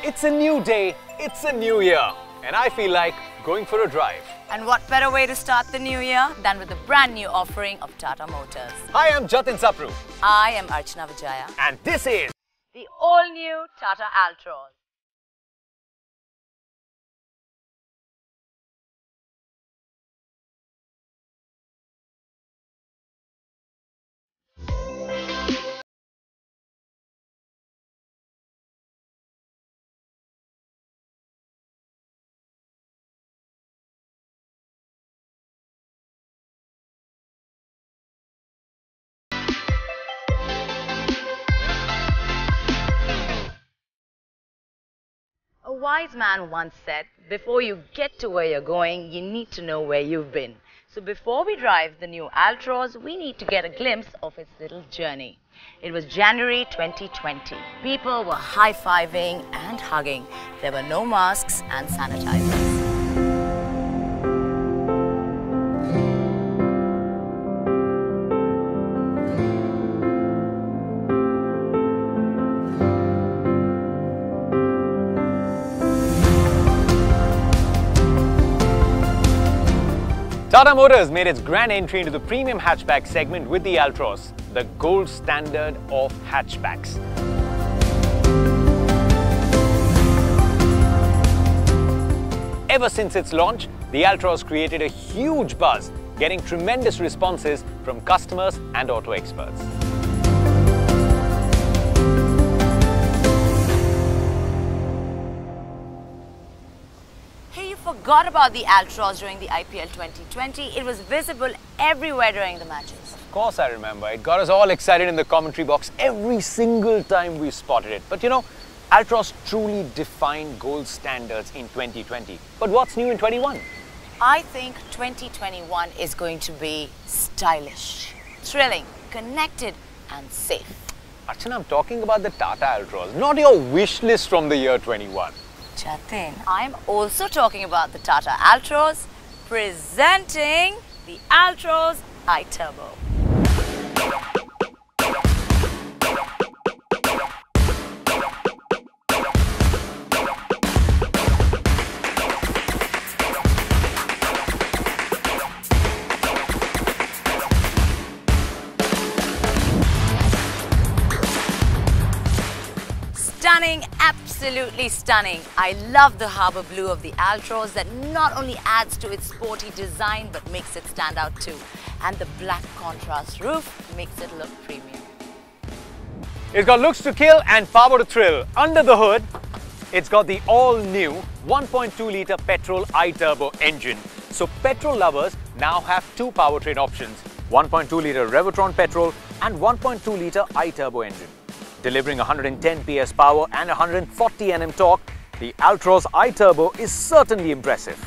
It's a new day, it's a new year, and I feel like going for a drive. And what better way to start the new year than with a brand new offering of Tata Motors. Hi, I'm Jatin Sapru. I am Archana Vijaya. And this is The all-new Tata Altroz. A wise man once said, before you get to where you're going, you need to know where you've been. So before we drive the new Altroz, we need to get a glimpse of its little journey. It was January 2020. People were high-fiving and hugging. There were no masks and sanitizers. Tata Motors made its grand entry into the premium hatchback segment with the Altroz, the gold standard of hatchbacks. Ever since its launch, the Altroz created a huge buzz, getting tremendous responses from customers and auto experts. Forgot about the Altroz during the IPL 2020. It was visible everywhere during the matches. Of course I remember. It got us all excited in the commentary box every single time we spotted it. But you know, Altroz truly defined gold standards in 2020. But what's new in 21? I think 2021 is going to be stylish, thrilling, connected and safe. Archana, I'm talking about the Tata Altroz, not your wish list from the year 21. Jatin, I'm also talking about the Tata Altroz, presenting the Altroz iTurbo. Stunning, absolutely stunning. I love the harbour blue of the Altroz that not only adds to its sporty design but makes it stand out too. And the black contrast roof makes it look premium. It's got looks to kill and power to thrill. Under the hood, it's got the all-new 1.2-litre petrol iTurbo engine. So petrol lovers now have two powertrain options, 1.2-litre Revotron petrol and 1.2-litre iTurbo engine. Delivering 110 PS power and 140 Nm torque, the Altroz iTurbo is certainly impressive.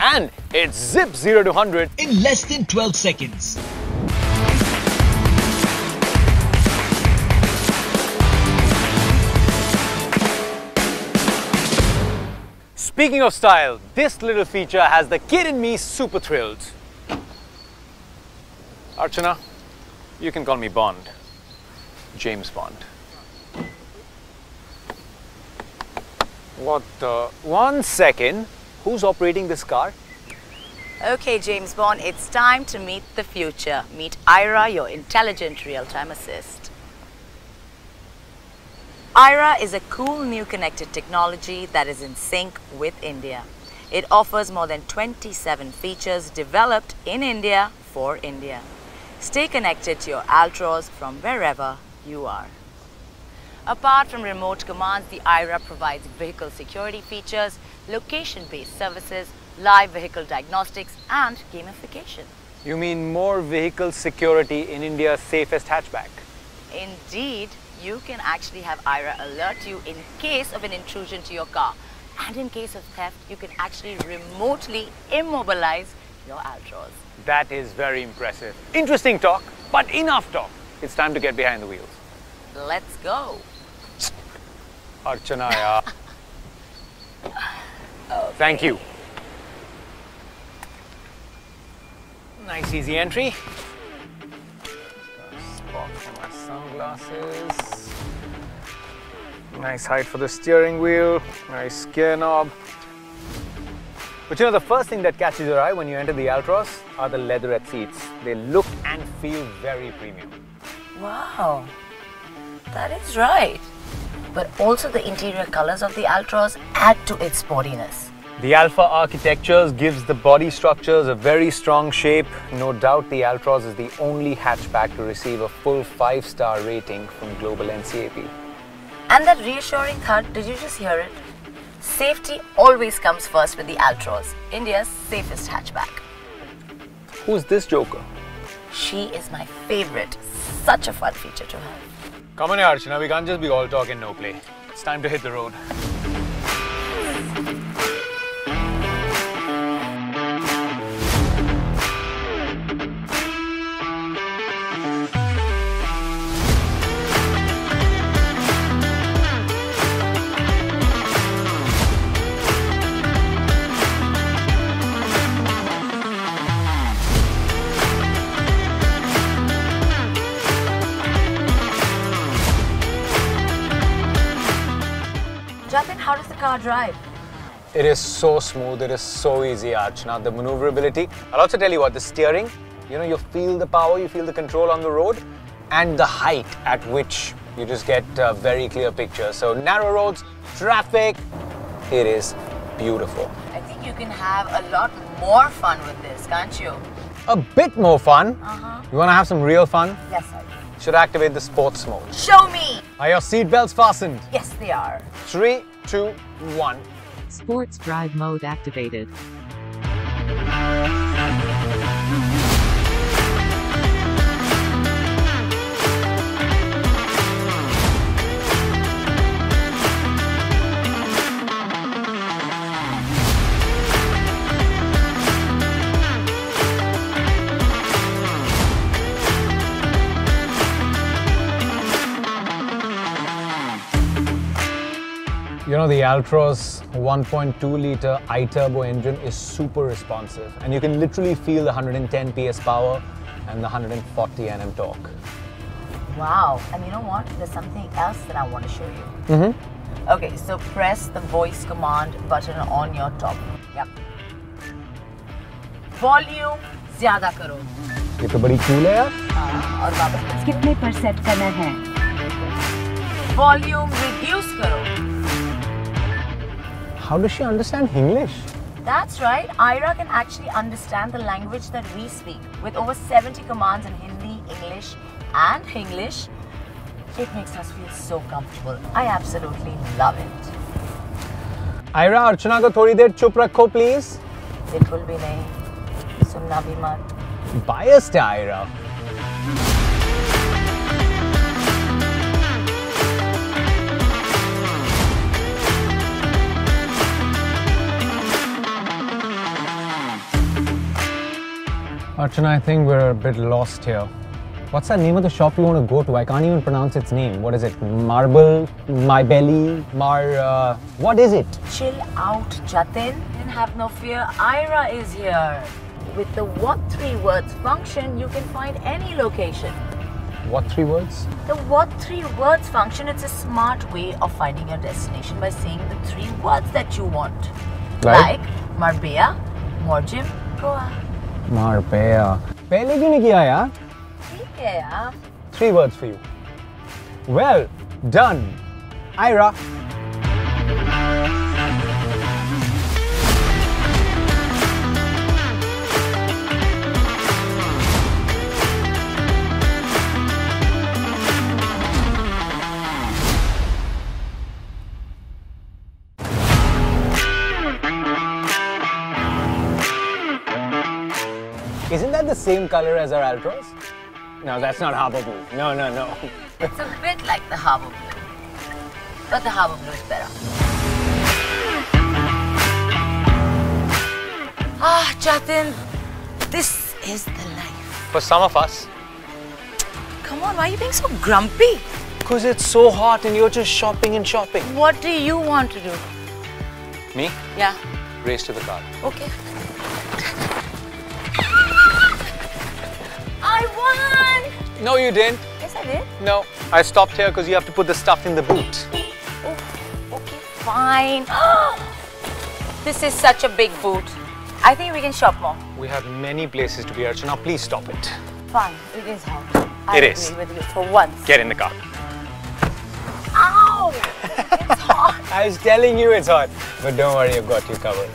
And it zips 0 to 100 in less than 12 seconds. Speaking of style, this little feature has the kid in me super thrilled. Archana, you can call me Bond. James Bond. What the? 1 second. Who's operating this car? Okay, James Bond, it's time to meet the future. Meet Ira, your intelligent real-time assist. Ira is a cool new connected technology that is in sync with India. It offers more than 27 features developed in India for India. Stay connected to your Altroz from wherever you are. Apart from remote commands, the Ira provides vehicle security features, location-based services, live vehicle diagnostics and gamification. You mean more vehicle security in India's safest hatchback? Indeed, you can actually have Ira alert you in case of an intrusion to your car. And in case of theft, you can actually remotely immobilize your Altroz. That is very impressive. Interesting talk, but enough talk. It's time to get behind the wheels. Let's go. Archana, yeah. Okay. Thank you. Nice easy entry. Spot for my sunglasses. Nice height for the steering wheel, nice gear knob. But you know, the first thing that catches your eye when you enter the Altroz are the leatherette seats. They look and feel very premium. Wow, that is right. But also the interior colors of the Altroz add to its sportiness. The Alpha architecture gives the body structures a very strong shape. No doubt the Altroz is the only hatchback to receive a full 5-star rating from Global NCAP. And that reassuring thud, did you just hear it? Safety always comes first with the Altroz, India's safest hatchback. Who's this joker? She is my favorite. Such a fun feature to have. Come on, Archana, we can't just be all talk and no play. It's time to hit the road. Jatin, how does the car drive? It is so smooth, it is so easy, Archana. The maneuverability. I'll also tell you what, the steering, you know, you feel the power, you feel the control on the road, and the height at which you just get a very clear picture. So narrow roads, traffic, it is beautiful. I think you can have a lot more fun with this, can't you? A bit more fun. You want to have some real fun? Yes, I do. Should activate the sports mode. Show me! Are your seatbelts fastened? Yes, they are. 3, 2, 1. Sports drive mode activated. You know, the Altroz 1.2 litre I-turbo engine is super responsive, and you can literally feel the 110 PS power and the 140 Nm torque. Wow, and you know what? There's something else that I want to show you. Okay, so press the voice command button on your top. Yep. Volume ज़्यादा करो. ये तो बड़ी cool है यार. और वापस कितने पर सेट करना है? Volume reduce करो. How does she understand English? That's right. Ira can actually understand the language that we speak. With over 70 commands in Hindi, English and Hinglish, it makes us feel so comfortable. I absolutely love it. Ira, Archana को थोड़ी देर चुप रखो please. बिल्कुल भी नहीं. सुनना भी मत. Biased है Ira. Archana, I think we're a bit lost here. What's the name of the shop you want to go to? I can't even pronounce its name. What is it? Marble? My Belly? What is it? Chill out, Jatin. And have no fear, Ira is here. With the what 3 words function, you can find any location. What 3 words? The what 3 words function, it's a smart way of finding your destination by saying the 3 words that you want. Like Marbella, Morjim, Goa. Marbella. पहले क्यों नहीं किया यार? ठीक है यार. 3 words for you. Well done, Ira. Isn't that the same color as our Altroz? No, that's not Harbour Blue. No, no, no. It's a bit like the Harbour Blue, but the Harbour Blue is better. Ah, Jatin, this is the life. For some of us. Come on, why are you being so grumpy? Because it's so hot and you're just shopping and shopping. What do you want to do? Me? Yeah. Race to the car. Okay. I won! No, you didn't. Yes, I did. No. I stopped here because you have to put the stuff in the boot. Oh, fine. This is such a big boot. I think we can shop more. We have many places to be, Archana. Please stop it. Fine, it is hot. It I is. agree with you for once. Get in the car. Ow! It's hot. I was telling you it's hot. But don't worry, I've got you covered.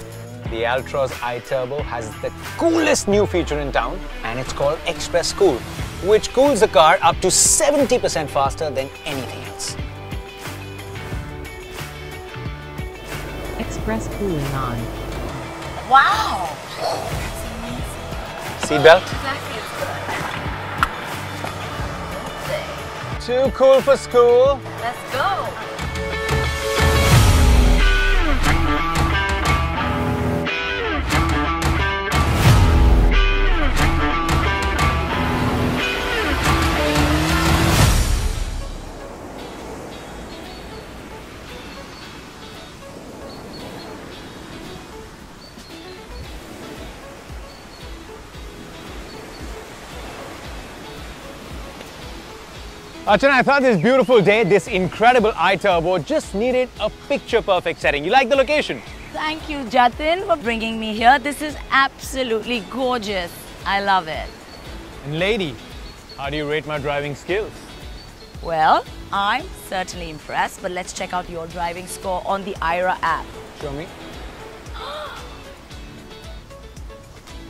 The Altroz iTurbo has the coolest new feature in town, and it's called Express Cool, which cools the car up to 70% faster than anything else. Express cooling on. Wow! Seatbelt. That feels good. Too cool for school. Let's go. Archana, I thought this beautiful day, this incredible iTurbo just needed a picture-perfect setting. You like the location? Thank you, Jatin, for bringing me here. This is absolutely gorgeous. I love it. And lady, how do you rate my driving skills? Well, I'm certainly impressed, but let's check out your driving score on the IRA app. Show me.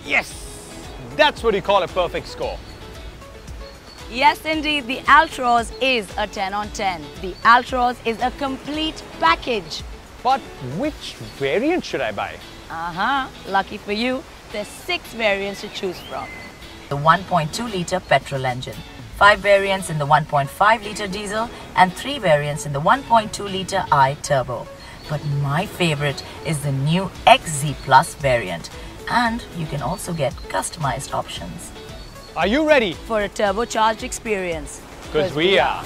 Yes! That's what you call a perfect score. Yes, indeed, the Altroz is a 10 on 10. The Altroz is a complete package. But which variant should I buy? Lucky for you, there's 6 variants to choose from. The 1.2-litre petrol engine, 5 variants in the 1.5-litre diesel, and 3 variants in the 1.2-litre iTurbo. But my favorite is the new XZ Plus variant, and you can also get customized options. Are you ready? For a turbocharged experience. Because we are.